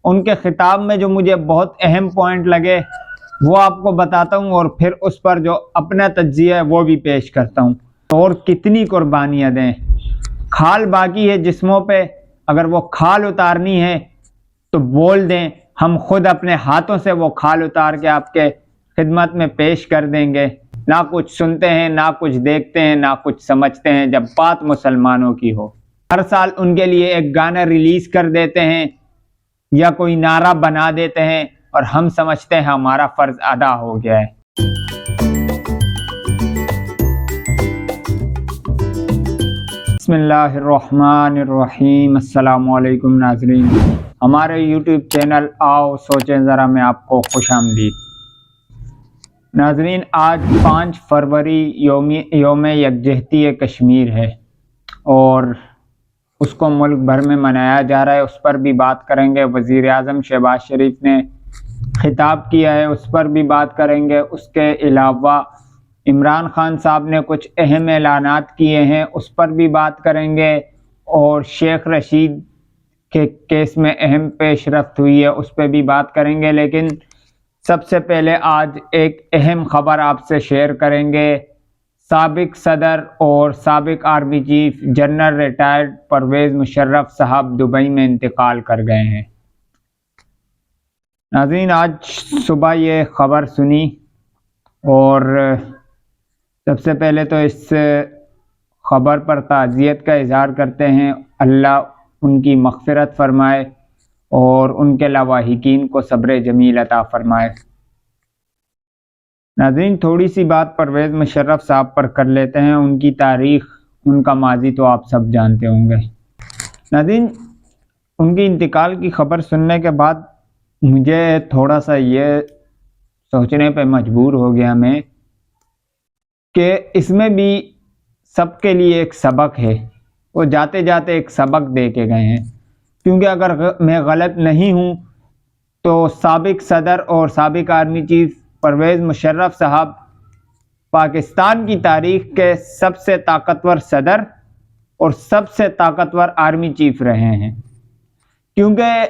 ان کے خطاب میں جو مجھے بہت اہم پوائنٹ لگے وہ آپ کو بتاتا ہوں، اور پھر اس پر جو اپنا تجزیہ ہے وہ بھی پیش کرتا ہوں۔ اور کتنی قربانیاں دیں، کھال باقی ہے جسموں پہ، اگر وہ کھال اتارنی ہے تو بول دیں، ہم خود اپنے ہاتھوں سے وہ کھال اتار کے آپ کے خدمت میں پیش کر دیں گے۔ نہ کچھ سنتے ہیں، نہ کچھ دیکھتے ہیں، نہ کچھ سمجھتے ہیں جب بات مسلمانوں کی ہو۔ ہر سال ان کے لیے ایک گانا ریلیز کر دیتے ہیں یا کوئی نعرہ بنا دیتے ہیں اور ہم سمجھتے ہیں ہمارا فرض ادا ہو گیا ہے۔ بسم اللہ الرحمن الرحیم۔ السلام علیکم ناظرین، ہمارے یوٹیوب چینل آؤ سوچیں ذرا میں آپ کو خوش آمدید۔ ناظرین، آج 5 فروری یوم یکجہتی کشمیر ہے اور اس کو ملک بھر میں منایا جا رہا ہے، اس پر بھی بات کریں گے۔ وزیر اعظم شہباز شریف نے خطاب کیا ہے، اس پر بھی بات کریں گے۔ اس کے علاوہ عمران خان صاحب نے کچھ اہم اعلانات کیے ہیں، اس پر بھی بات کریں گے، اور شیخ رشید کے کیس میں اہم پیش رفت ہوئی ہے، اس پہ بھی بات کریں گے۔ لیکن سب سے پہلے آج ایک اہم خبر آپ سے شیئر کریں گے۔ سابق صدر اور سابق army chief general retired Pervez Musharraf صاحب دبئی میں انتقال کر گئے ہیں۔ ناظرین، آج صبح یہ خبر سنی اور سب سے پہلے تو اس خبر پر تعزیت کا اظہار کرتے ہیں۔ اللہ ان کی مغفرت فرمائے اور ان کے لواحقین کو صبر جمیل عطا فرمائے۔ ناظرین، تھوڑی سی بات پرویز مشرف صاحب پر کر لیتے ہیں۔ ان کی تاریخ، ان کا ماضی تو آپ سب جانتے ہوں گے۔ ناظرین، ان کی انتقال کی خبر سننے کے بعد مجھے تھوڑا سا یہ سوچنے پہ مجبور ہو گیا میں کہ اس میں بھی سب کے لیے ایک سبق ہے، وہ جاتے جاتے ایک سبق دے کے گئے ہیں۔ کیونکہ اگر میں غلط نہیں ہوں تو سابق صدر اور سابق آرمی چیف پرویز مشرف صاحب پاکستان کی تاریخ کے سب سے طاقتور صدر اور سب سے طاقتور آرمی چیف رہے ہیں، کیونکہ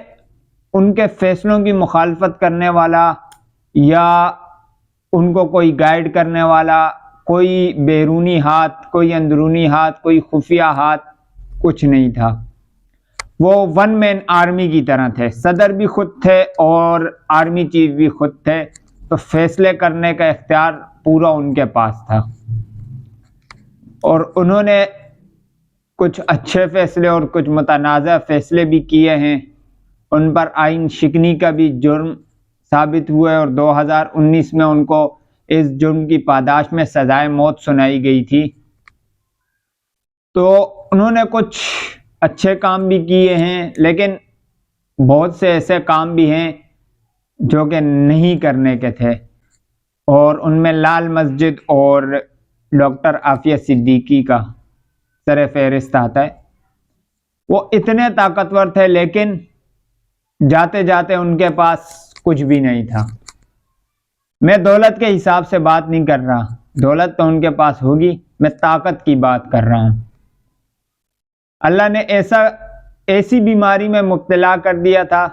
ان کے فیصلوں کی مخالفت کرنے والا یا ان کو کوئی گائیڈ کرنے والا، کوئی بیرونی ہاتھ، کوئی اندرونی ہاتھ، کوئی خفیہ ہاتھ کچھ نہیں تھا۔ وہ ون مین آرمی کی طرح تھے، صدر بھی خود تھے اور آرمی چیف بھی خود تھے، تو فیصلے کرنے کا اختیار پورا ان کے پاس تھا۔ اور انہوں نے کچھ اچھے فیصلے اور کچھ متنازع فیصلے بھی کیے ہیں۔ ان پر آئین شکنی کا بھی جرم ثابت ہوا ہے اور 2019 میں ان کو اس جرم کی پاداش میں سزائے موت سنائی گئی تھی۔ تو انہوں نے کچھ اچھے کام بھی کیے ہیں، لیکن بہت سے ایسے کام بھی ہیں جو کہ نہیں کرنے کے تھے، اور ان میں لال مسجد اور ڈاکٹر عافیہ صدیقی کا سر فہرست آتا ہے۔ وہ اتنے طاقتور تھے لیکن جاتے جاتے ان کے پاس کچھ بھی نہیں تھا۔ میں دولت کے حساب سے بات نہیں کر رہا، دولت تو ان کے پاس ہوگی، میں طاقت کی بات کر رہا ہوں۔ اللہ نے ایسی بیماری میں مبتلا کر دیا تھا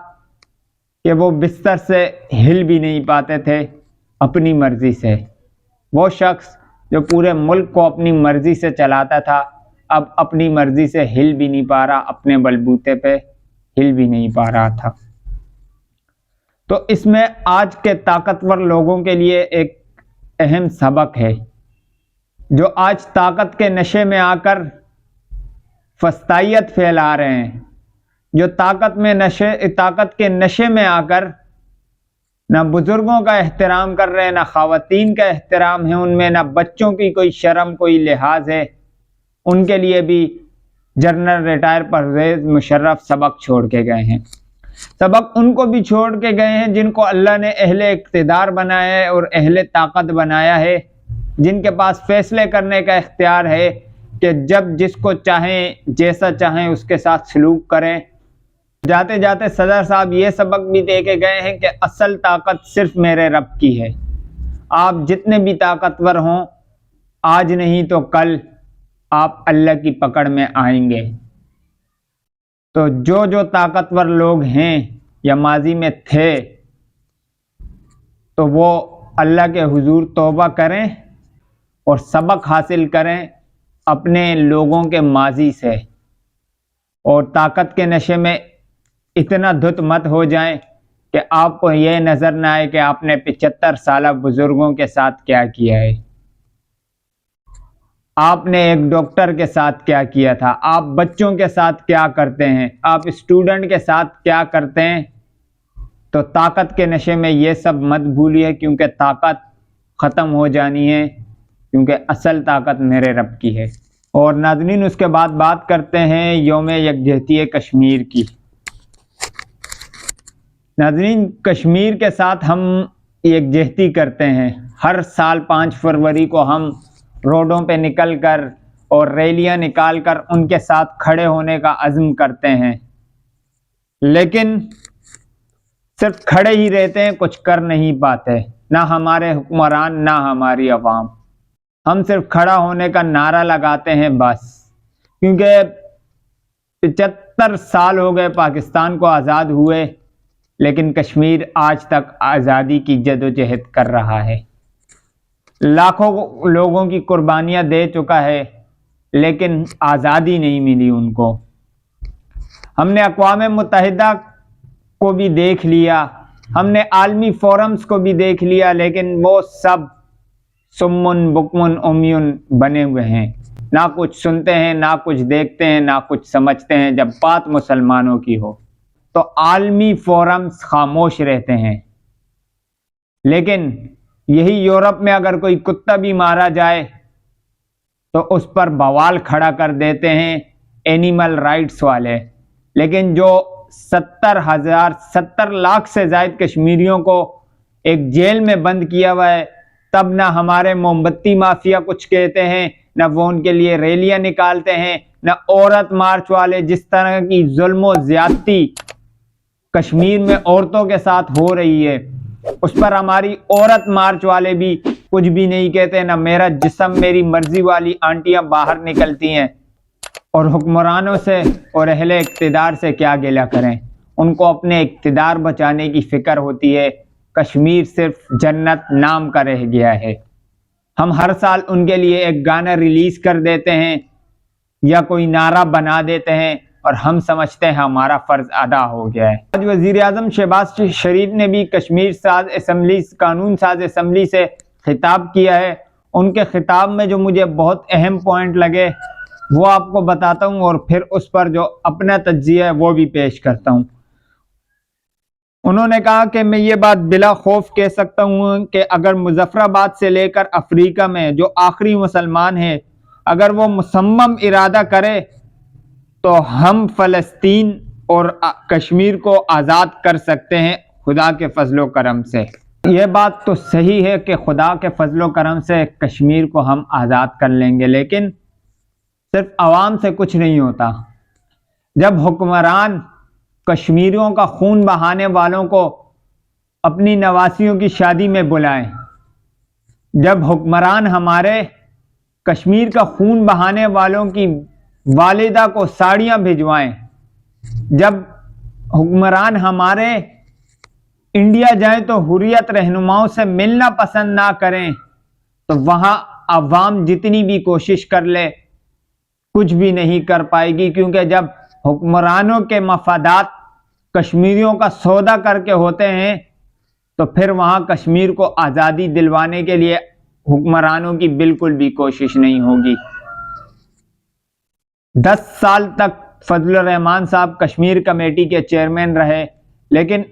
کہ وہ بستر سے ہل بھی نہیں پاتے تھے اپنی مرضی سے۔ وہ شخص جو پورے ملک کو اپنی مرضی سے چلاتا تھا، اب اپنی مرضی سے ہل بھی نہیں پا رہا، اپنے بلبوتے پہ ہل بھی نہیں پا رہا تھا۔ تو اس میں آج کے طاقتور لوگوں کے لیے ایک اہم سبق ہے، جو آج طاقت کے نشے میں آ کر فسطائیت پھیلا رہے ہیں، جو طاقت کے نشے میں آ کر نہ بزرگوں کا احترام کر رہے ہیں، نہ خواتین کا احترام ہے ان میں، نہ بچوں کی کوئی شرم، کوئی لحاظ ہے۔ ان کے لیے بھی جنرل ریٹائر پرویز مشرف سبق چھوڑ کے گئے ہیں۔ سبق ان کو بھی چھوڑ کے گئے ہیں جن کو اللہ نے اہل اقتدار بنایا ہے اور اہل طاقت بنایا ہے، جن کے پاس فیصلے کرنے کا اختیار ہے کہ جب جس کو چاہیں، جیسا چاہیں اس کے ساتھ سلوک کریں۔ جاتے جاتے صدر صاحب یہ سبق بھی دے کے گئے ہیں کہ اصل طاقت صرف میرے رب کی ہے۔ آپ جتنے بھی طاقتور ہوں، آج نہیں تو کل آپ اللہ کی پکڑ میں آئیں گے۔ تو جو طاقتور لوگ ہیں یا ماضی میں تھے تو وہ اللہ کے حضور توبہ کریں اور سبق حاصل کریں اپنے لوگوں کے ماضی سے، اور طاقت کے نشے میں اتنا دھت مت ہو جائیں کہ آپ کو یہ نظر نہ آئے کہ آپ نے 75 سالہ بزرگوں کے ساتھ کیا کیا ہے، آپ نے ایک ڈاکٹر کے ساتھ کیا کیا تھا، آپ بچوں کے ساتھ کیا کرتے ہیں، آپ اسٹوڈنٹ کے ساتھ کیا کرتے ہیں۔ تو طاقت کے نشے میں یہ سب مت بھولیے، کیونکہ طاقت ختم ہو جانی ہے، کیونکہ اصل طاقت میرے رب کی ہے۔ اور ناظرین، اس کے بعد بات کرتے ہیں یوم یکجہتی کشمیر کی۔ ناظرین، کشمیر کے ساتھ ہم یکجہتی کرتے ہیں۔ ہر سال 5 فروری کو ہم روڈوں پہ نکل کر اور ریلیاں نکال کر ان کے ساتھ کھڑے ہونے کا عزم کرتے ہیں، لیکن صرف کھڑے ہی رہتے ہیں، کچھ کر نہیں پاتے، نہ ہمارے حکمران نہ ہماری عوام۔ ہم صرف کھڑا ہونے کا نعرہ لگاتے ہیں بس، کیونکہ 75 سال ہو گئے پاکستان کو آزاد ہوئے، لیکن کشمیر آج تک آزادی کی جدوجہد کر رہا ہے، لاکھوں لوگوں کی قربانیاں دے چکا ہے، لیکن آزادی نہیں ملی ان کو۔ ہم نے اقوام متحدہ کو بھی دیکھ لیا، ہم نے عالمی فورمز کو بھی دیکھ لیا، لیکن وہ سب سمن بکمن عمیون بنے ہوئے ہیں، نہ کچھ سنتے ہیں، نہ کچھ دیکھتے ہیں، نہ کچھ سمجھتے ہیں۔ جب بات مسلمانوں کی ہو تو عالمی فورمز خاموش رہتے ہیں، لیکن یہی یورپ میں اگر کوئی کتا بھی مارا جائے تو اس پر بوال کھڑا کر دیتے ہیں اینیمل رائٹس والے، لیکن جو 70 لاکھ سے زائد کشمیریوں کو ایک جیل میں بند کیا ہوا ہے، تب نہ ہمارے موم بتی مافیا کچھ کہتے ہیں، نہ وہ ان کے لیے ریلیاں نکالتے ہیں، نہ عورت مارچ والے۔ جس طرح کی ظلم و زیادتی کشمیر میں عورتوں کے ساتھ ہو رہی ہے، اس پر ہماری عورت مارچ والے بھی کچھ بھی نہیں کہتے، نہ میرا جسم میری مرضی والی آنٹیاں باہر نکلتی ہیں۔ اور حکمرانوں سے اور اہل اقتدار سے کیا گلہ کریں، ان کو اپنے اقتدار بچانے کی فکر ہوتی ہے۔ کشمیر صرف جنت نام کا رہ گیا ہے۔ ہم ہر سال ان کے لیے ایک گانا ریلیز کر دیتے ہیں یا کوئی نعرہ بنا دیتے ہیں، اور ہم سمجھتے ہیں ہمارا فرض ادا ہو گیا ہے۔ آج وزیر اعظم شہباز شریف نے بھی کشمیر ساز اسمبلی، قانون ساز اسمبلی سے خطاب کیا ہے۔ ان کے خطاب میں جو مجھے بہت اہم پوائنٹ لگے وہ آپ کو بتاتا ہوں، اور پھر اس پر جو اپنا تجزیہ ہے وہ بھی پیش کرتا ہوں۔ انہوں نے کہا کہ میں یہ بات بلا خوف کہہ سکتا ہوں کہ اگر مظفر آباد سے لے کر افریقہ میں جو آخری مسلمان ہے، اگر وہ مصمم ارادہ کرے تو ہم فلسطین اور کشمیر کو آزاد کر سکتے ہیں خدا کے فضل و کرم سے۔ یہ بات تو صحیح ہے کہ خدا کے فضل و کرم سے کشمیر کو ہم آزاد کر لیں گے، لیکن صرف عوام سے کچھ نہیں ہوتا۔ جب حکمران کشمیریوں کا خون بہانے والوں کو اپنی نواسیوں کی شادی میں بلائیں، جب حکمران ہمارے کشمیر کا خون بہانے والوں کی والدہ کو ساڑیاں بھجوائیں، جب حکمران ہمارے انڈیا جائیں تو حریت رہنماؤں سے ملنا پسند نہ کریں، تو وہاں عوام جتنی بھی کوشش کر لے کچھ بھی نہیں کر پائے گی، کیونکہ جب حکمرانوں کے مفادات کشمیریوں کا سودا کر کے ہوتے ہیں تو پھر وہاں کشمیر کو آزادی دلوانے کے لیے حکمرانوں کی بالکل بھی کوشش نہیں ہوگی۔ 10 سال تک فضل الرحمان صاحب کشمیر کمیٹی کے چیئرمین رہے، لیکن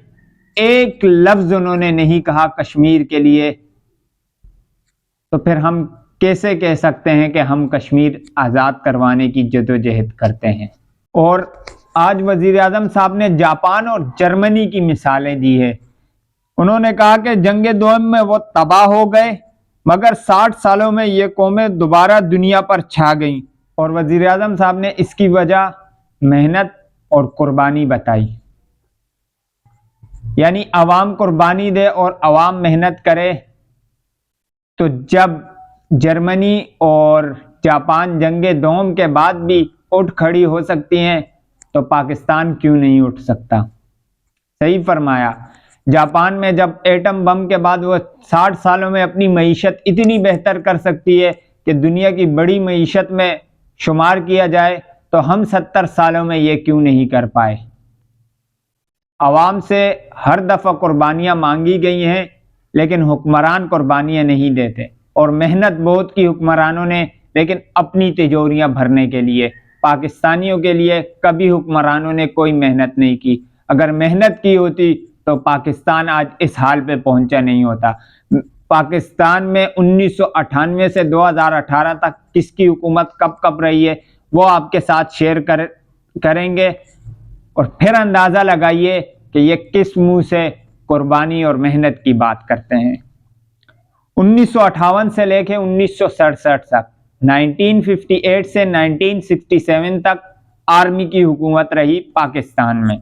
ایک لفظ انہوں نے نہیں کہا کشمیر کے لیے، تو پھر ہم کیسے کہہ سکتے ہیں کہ ہم کشمیر آزاد کروانے کی جدوجہد کرتے ہیں؟ اور آج وزیر اعظم صاحب نے جاپان اور جرمنی کی مثالیں دی ہے۔ انہوں نے کہا کہ جنگ دوئم میں وہ تباہ ہو گئے، مگر 60 سالوں میں یہ قومیں دوبارہ دنیا پر چھا گئیں، اور وزیر اعظم صاحب نے اس کی وجہ محنت اور قربانی بتائی، یعنی عوام قربانی دے اور عوام محنت کرے، تو جب جرمنی اور جاپان جنگ دوم کے بعد بھی اٹھ کھڑی ہو سکتی ہیں تو پاکستان کیوں نہیں اٹھ سکتا؟ صحیح فرمایا۔ جاپان میں جب ایٹم بم کے بعد وہ 60 سالوں میں اپنی معیشت اتنی بہتر کر سکتی ہے کہ دنیا کی بڑی معیشت میں شمار کیا جائے، تو ہم 70 سالوں میں یہ کیوں نہیں کر پائے؟ عوام سے ہر دفعہ قربانیاں مانگی گئی ہیں، لیکن حکمران قربانیاں نہیں دیتے، اور محنت بہت کی حکمرانوں نے، لیکن اپنی تجوریاں بھرنے کے لیے۔ پاکستانیوں کے لیے کبھی حکمرانوں نے کوئی محنت نہیں کی۔ اگر محنت کی ہوتی تو پاکستان آج اس حال پہ پہنچا نہیں ہوتا۔ پاکستان میں 1998 سے 2018 تک کس کی حکومت کب رہی ہے وہ آپ کے ساتھ شیئر کریں گے، اور پھر اندازہ لگائیے کہ یہ کس منہ سے قربانی اور محنت کی بات کرتے ہیں۔ 1958 سے لے کے 1967 تک، 1958 سے 1967 تک آرمی کی حکومت رہی پاکستان میں۔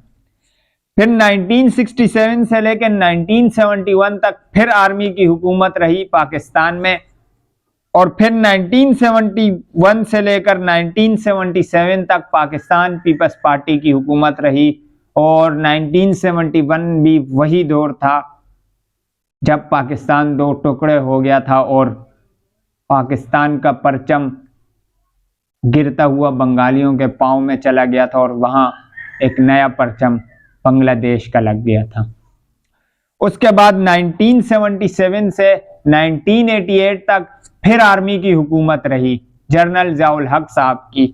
پھر 1967 سے لے کے 1971 تک پھر آرمی کی حکومت رہی پاکستان میں، اور پھر 1971 سے لے کر 1977 تک پاکستان پیپلز پارٹی کی حکومت رہی، اور 1971 بھی وہی دور تھا جب پاکستان دو ٹکڑے ہو گیا تھا اور پاکستان کا پرچم گرتا ہوا بنگالیوں کے پاؤں میں چلا گیا تھا، اور وہاں ایک نیا پرچم بنگلہ دیش کا لگ گیا تھا۔ اس کے بعد 1977 سے 1988 تک پھر آرمی کی حکومت رہی جنرل ضیاء الحق صاحب کی،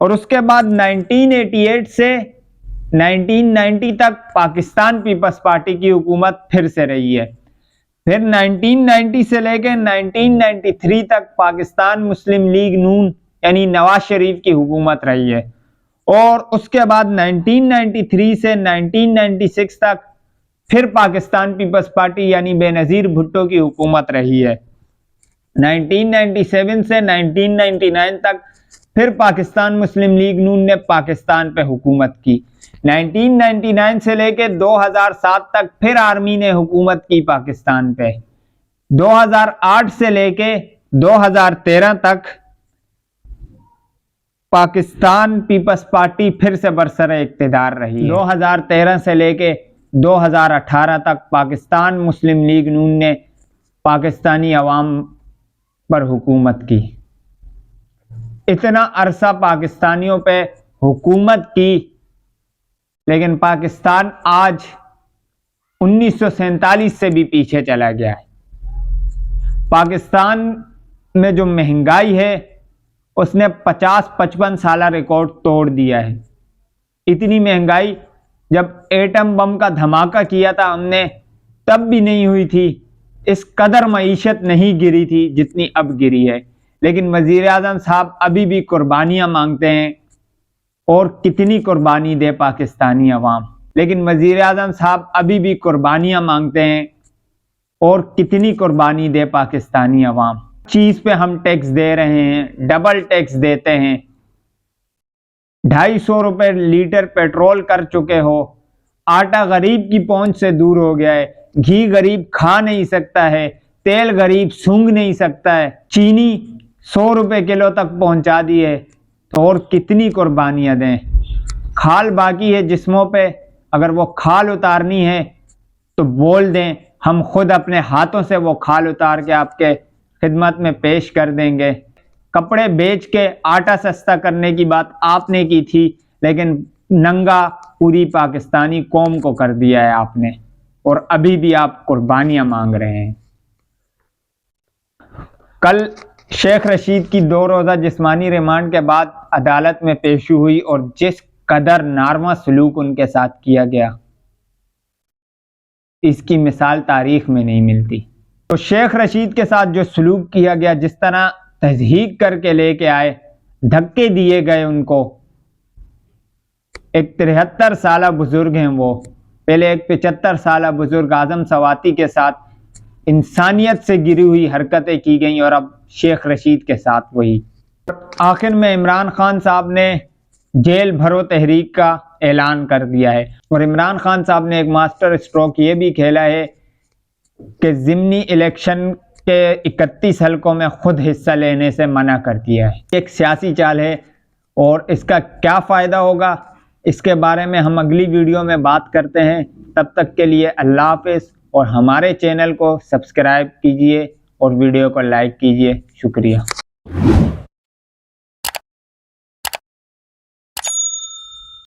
اور اس کے بعد 1988 سے 1990 تک پاکستان پیپلز پارٹی کی حکومت پھر سے رہی ہے۔ پھر 1990 سے لے کے 1993 تک پاکستان مسلم لیگ نون یعنی نواز شریف کی حکومت رہی ہے، اور اس کے بعد 1993 سے 1996 تک پھر پاکستان پیپلز پارٹی یعنی بے نظیر بھٹو کی حکومت رہی ہے۔ 1997 سے 1999 تک پھر پاکستان مسلم لیگ نون نے پاکستان پہ حکومت کی۔ 1999 سے لے کے 2007 تک پھر آرمی نے حکومت کی پاکستان پہ۔ 2008 سے لے کے 2013 تک پاکستان پیپلز پارٹی پھر سے برسر اقتدار رہی۔ 2013 سے لے کے 2018 تک پاکستان مسلم لیگ نون نے پاکستانی عوام پر حکومت کی۔ اتنا عرصہ پاکستانیوں پہ حکومت کی، لیکن پاکستان آج 1947 سے بھی پیچھے چلا گیا ہے۔ پاکستان میں جو مہنگائی ہے اس نے 50-55 سالہ ریکارڈ توڑ دیا ہے۔ اتنی مہنگائی جب ایٹم بم کا دھماکہ کیا تھا ہم نے تب بھی نہیں ہوئی تھی، اس قدر معیشت نہیں گری تھی جتنی اب گری ہے۔ لیکن وزیر اعظم صاحب ابھی بھی قربانیاں مانگتے ہیں، اور کتنی قربانی دے پاکستانی عوام، لیکن وزیر اعظم صاحب ابھی بھی قربانیاں مانگتے ہیں، اور کتنی قربانی دے پاکستانی عوام۔ چیز پہ ہم ٹیکس دے رہے ہیں، ڈبل ٹیکس دیتے ہیں، 250 روپے لیٹر پیٹرول کر چکے ہو، آٹا غریب کی پہنچ سے دور ہو گیا ہے، گھی غریب کھا نہیں سکتا ہے، تیل غریب سونگھ نہیں سکتا ہے، چینی 100 روپے کلو تک پہنچا دی ہے، تو اور کتنی قربانیاں دیں۔ کھال باقی ہے جسموں پہ، اگر وہ کھال اتارنی ہے تو بول دیں، ہم خود اپنے ہاتھوں سے وہ کھال اتار کے آپ کے خدمت میں پیش کر دیں گے۔ کپڑے بیچ کے آٹا سستا کرنے کی بات آپ نے کی تھی، لیکن ننگا پوری پاکستانی قوم کو کر دیا ہے آپ نے، اور ابھی بھی آپ قربانیاں مانگ رہے ہیں۔ کل شیخ رشید کی 2 روزہ جسمانی ریمانڈ کے بعد عدالت میں پیشی ہوئی، اور جس قدر ناروا سلوک ان کے ساتھ کیا گیا اس کی مثال تاریخ میں نہیں ملتی۔ تو شیخ رشید کے ساتھ جو سلوک کیا گیا، جس طرح تضحیک کر کے لے کے آئے، دھکے دیے گئے ان کو، ایک 73 سالہ بزرگ ہیں وہ، پہلے ایک 75 سالہ بزرگ اعظم سواتی کے ساتھ انسانیت سے گری ہوئی حرکتیں کی گئیں، اور اب شیخ رشید کے ساتھ وہی۔ آخر میں عمران خان صاحب نے جیل بھرو تحریک کا اعلان کر دیا ہے، اور عمران خان صاحب نے ایک ماسٹر اسٹروک یہ بھی کھیلا ہے کہ ضمنی الیکشن کے 31 حلقوں میں خود حصہ لینے سے منع کر دیا ہے۔ ایک سیاسی چال ہے، اور اس کا کیا فائدہ ہوگا اس کے بارے میں ہم اگلی ویڈیو میں بات کرتے ہیں۔ تب تک کے لیے اللہ حافظ، اور ہمارے چینل کو سبسکرائب کیجیے اور ویڈیو کو لائک کیجیے۔ شکریہ۔